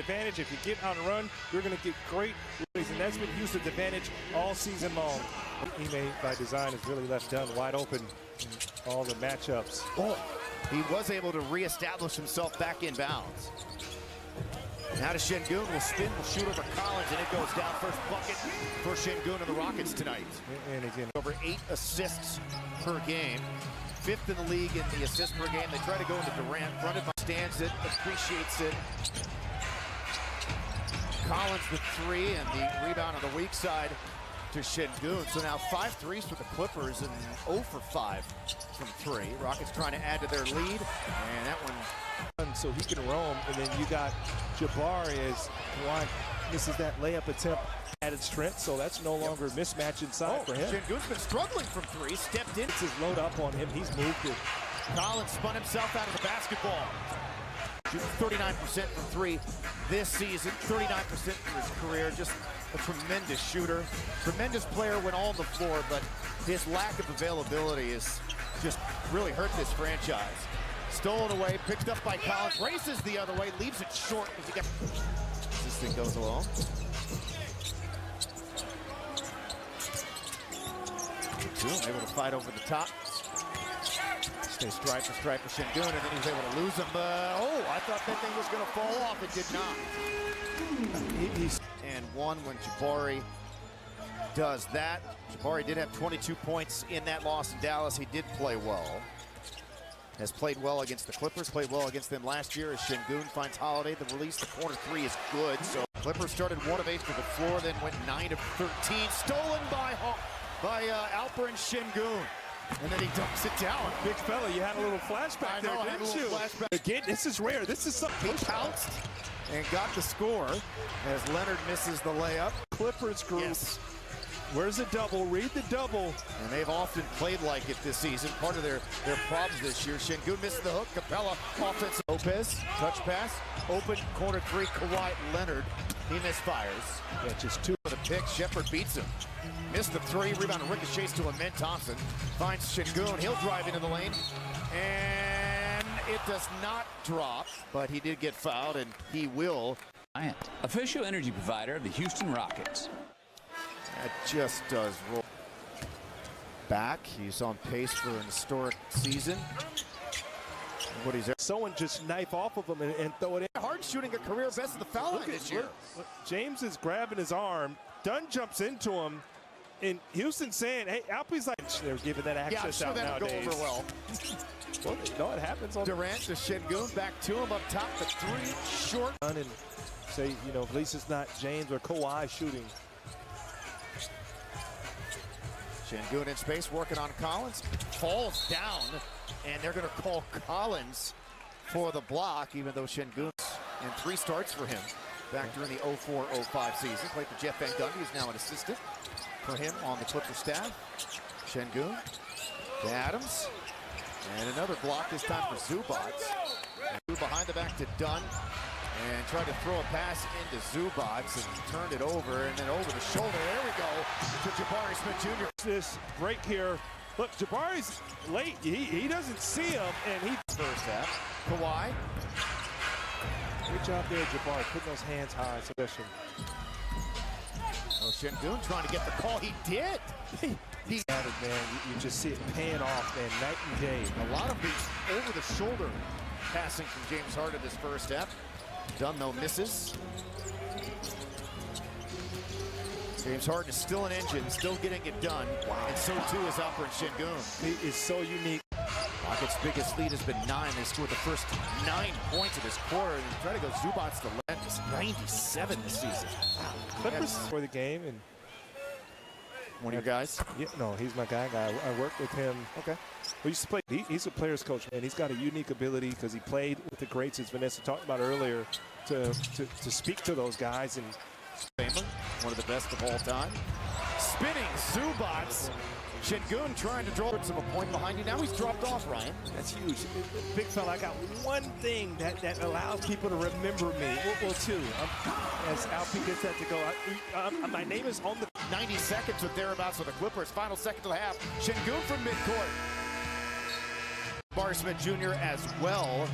advantage. If you get on a run, you're going to get great plays, and that's been Houston's advantage all season long. Ime, by design, has really left Dunn wide open in all the matchups. Oh, he was able to reestablish himself back in bounds. Now to Şengün, will spin, will shoot over Collins, and it goes down. First bucket for Şengün and the Rockets tonight. And again, over 8 assists per game. 5th in the league in the assists per game. They try to go into Durant, fronted by stands it, appreciates it. Collins the 3 and the rebound on the weak side to Şengün. So now 5 threes for the Clippers and 0 for 5 from 3. Rockets trying to add to their lead, and that one. So he can roam, and then you got Jabari as Kawhi misses that layup attempt. Added strength, so that's no longer a mismatch inside for him. Şengün's been struggling from 3, stepped in. It's his load up on him, he's moved it. Collins spun himself out of the basketball. 39% from 3 this season, 39% for his career. Just a tremendous shooter, tremendous player when all on the floor, but his lack of availability has just really hurt this franchise. Stolen away, picked up by Collins, races the other way, leaves it short. This thing goes along. Able to fight over the top. Stay stripe for Şengün, and then he's able to lose him. Oh, I thought that thing was going to fall off. It did not. And one when Jabari does that. Jabari did have 22 points in that loss in Dallas. He did play well. Has played well against the Clippers, played well against them last year as Şengün finds Holiday. The release, the corner 3 is good. So Clippers started 1 of 8 for the floor, then went 9 of 13. Stolen by Alperen Şengün. And then he dumps it down. Big fella, you had a little flashback there, didn't you? Again, this is rare. This is something. He pounced and got the score as Leonard misses the layup. Clippers group. Yes. Where's the double? Read the double. And they've often played like it this season. Part of their problems this year. Şengün misses the hook. Capella, offensive. Lopez, touch pass. Open, corner 3, Kawhi Leonard. He misfires. Yeah, just 2 for the pick. Shepard beats him. Missed the 3. Rebound and ricochets to Amen Thompson. Finds Şengün. He'll drive into the lane. And it does not drop. But he did get fouled, and he will. Official energy provider of the Houston Rockets. That just does roll back. He's on pace for an historic season. What he's someone just knife off of him and throw it in. Hard shooting a career best of the foul line this year. Look, James is grabbing his arm. Dunn jumps into him. And Houston's saying, hey, Alperen's like, they're giving that access out nowadays. Go over well. Well, no, it happens. Durant to Şengün, back to him up top. The 3 short. And say, you know, at least it's not James or Kawhi shooting. Şengün in space, working on Collins. Falls down, and they're going to call Collins for the block, even though Şengün, and 3 starts for him back during the 04-05 season. Played for Jeff Van Gundy, who's now an assistant for him on the Clipper staff. Şengün to Adams, and another block, this time for Zubac. Behind the back to Dunn, and tried to throw a pass into Zubac and turned it over, and then over the shoulder. There we go to Jabari Smith Jr. This break here. Look, Jabari's late. He doesn't see him, and he first half. Kawhi. Good job there, Jabari, putting those hands high, especially. Oh, Şengün trying to get the call. He did. He's at it, man. You just see it paying off, man, night and day. A lot of these over-the-shoulder passing from James Harden this first half. Dunn, though, misses. James Harden is still an engine, still getting it done. Wow. And so, too, is Alperen Şengün. He is so unique. Rockets' biggest lead has been 9. They scored the first 9 points of this quarter. And try to go Zubac to left. It's 97 this season. Wow. Clippers for the game. And one of your guys? Yeah, no, he's my guy. I worked with him. Okay. We used to play. He's a player's coach, man. He's got a unique ability because he played with the greats, as Vanessa talked about earlier, to speak to those guys. And one of the best of all time. Spinning Zubac. Şengün trying to draw a point behind you. Now he's dropped off, Ryan. That's huge. Big fella, I got one thing that allows people to remember me. Well, 2. As Alperen gets that to go, my name is on the 90 seconds or thereabouts for the Clippers. Final second of the half. Şengün from midcourt. Jabari Smith Jr. as well.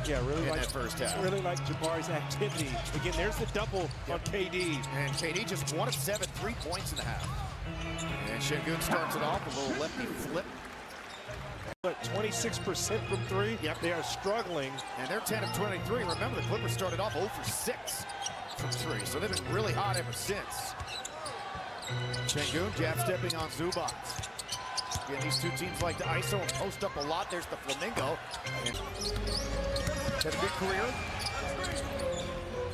Yeah, really in like that first half. Really like Jabari's activity. Again, there's the double on KD. And KD just 1 of 7, 3 points in the half. And Şengün starts it off, a little lefty flip. But 26% from three. Yep. They are struggling. And they're 10 of 23. Remember, the Clippers started off 0 for 6 from 3. So they've been really hot ever since. Şengün jab stepping on Zubac. Again, these two teams like to ISO and post up a lot. There's the Flamingo. And had a good career.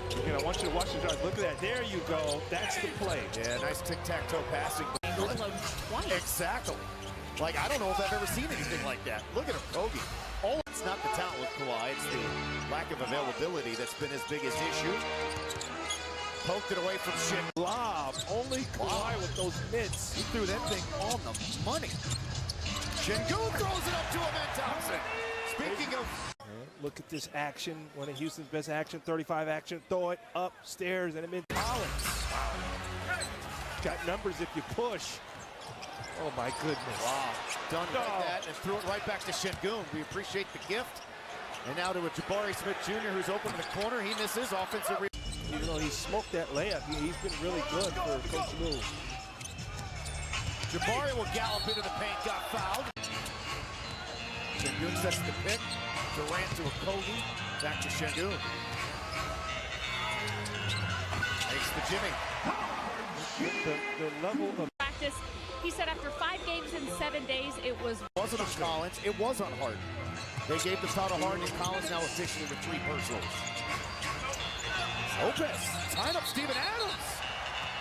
Again, I want you to watch the drive. Look at that. There you go. That's the play. Yeah, nice tic-tac-toe passing. Exactly. Like, I don't know if I've ever seen anything like that. Look at him, Kogi. Oh, it's not the talent with Kawhi. It's the lack of availability that's been his biggest issue. Poked it away from Shin. Lob. Only Kawhi with those mitts. He threw that thing on the money. Şengün throws it up to him, and Thompson. Speaking of... Look at this action. One of Houston's best action. 35 action. Throw it upstairs and it Collins. Wow. Got numbers if you push. Oh my goodness. Wow. Done like that and threw it right back to Şengün. We appreciate the gift. And now to a Jabari Smith Jr. who's open in the corner. He misses. Offensive rebound. Even though he smoked that layup, he's been really good for Coach Lou. Jabari will gallop into the paint. Got fouled. Şengün sets the pick. Durant to a Kogi. Back to Şengün. Makes the Jimmy. The level of practice. He said after 5 games in 7 days, it wasn't on Collins, it was on Harden. They gave the foul to Harden, and Collins now officially with 3 personals. Lopez tying up Steven Adams.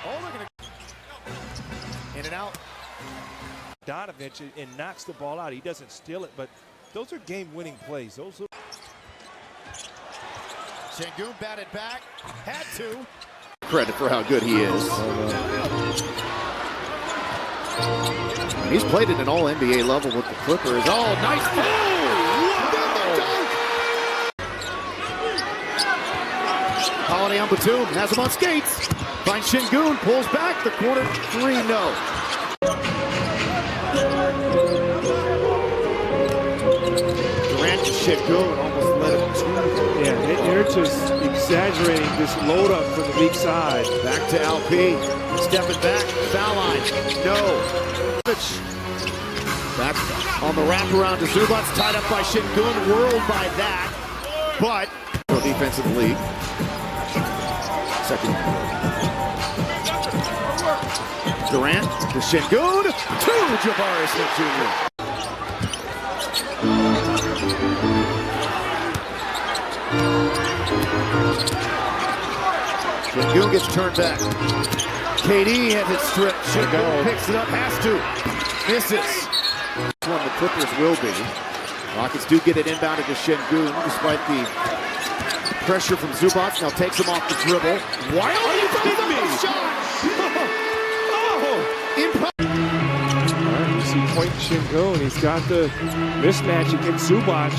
Oh, they're gonna in and out. Donovan and knocks the ball out. He doesn't steal it, but those are game-winning plays. Those are... Şengün batted back, had to. Credit for how good he is. He's played at an all-NBA level with the Clippers. Oh, nice Holiday on Batum, has him on skates. Finds Şengün, pulls back, the corner 3, no. Durant to Şengün, almost let him 2. Yeah, they're just exaggerating this load up from the weak side. Back to LP, stepping back, foul line, no. Back on the wraparound to Zubac, tied up by Şengün, whirled by that, but defensive league. Second. Durant to Şengün, to Jabari Smith Jr. Şengün gets turned back. KD has it stripped. Şengün picks it up, has to. Misses. One the Clippers will be. Rockets do get it inbounded to Şengün despite the pressure from Zubac. Now takes him off the dribble. Why are you kidding me? All right, you see point Şengün. He's got the mismatch against Zubac.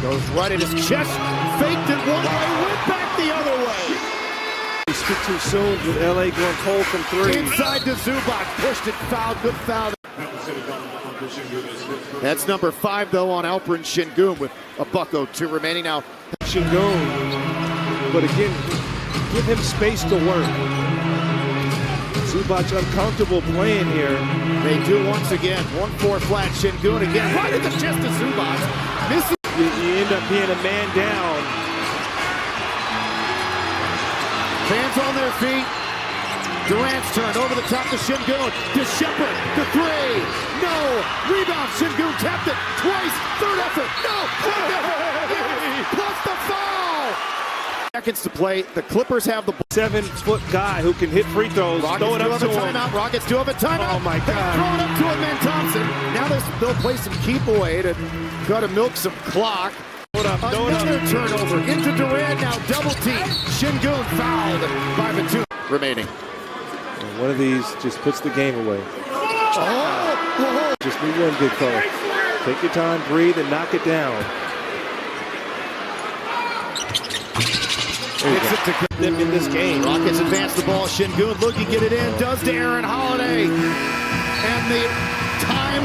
Goes right at his chest. Faked it one way, went back the other way. He speak too soon with LA going cold from 3. Inside to Zubac. Pushed it, fouled, good foul. That's number 5 though on Alperen Şengün with a $1.02 remaining now. Şengün, but again, give him space to work. Zubac uncomfortable playing here. They do once again. 1-4 flat. Şengün again. Right at the chest of Zubac. Misses. You end up being a man down. Fans on their feet. Durant's turn over the top to Şengün. To Shepard. To 3. No. Rebound. Şengün tapped it twice. Third effort. No. Plus the foul. Seconds to play. The Clippers have the 7-foot guy who can hit free throws. Rockets Throw it up to him. timeout. Rockets do have a timeout. Oh my God. Throw it up to him, man. Thompson. Now they'll play some keep away to try to milk some clock. Another turnover into Durant, now double team. Şengün fouled by Batum. Remaining. And one of these just puts the game away. Just move one, big fella. Take your time, breathe, and knock it down. Gets it to Them in this game. Rockets advance the ball. Şengün looking, get it in. Does to Aaron Holiday. And the time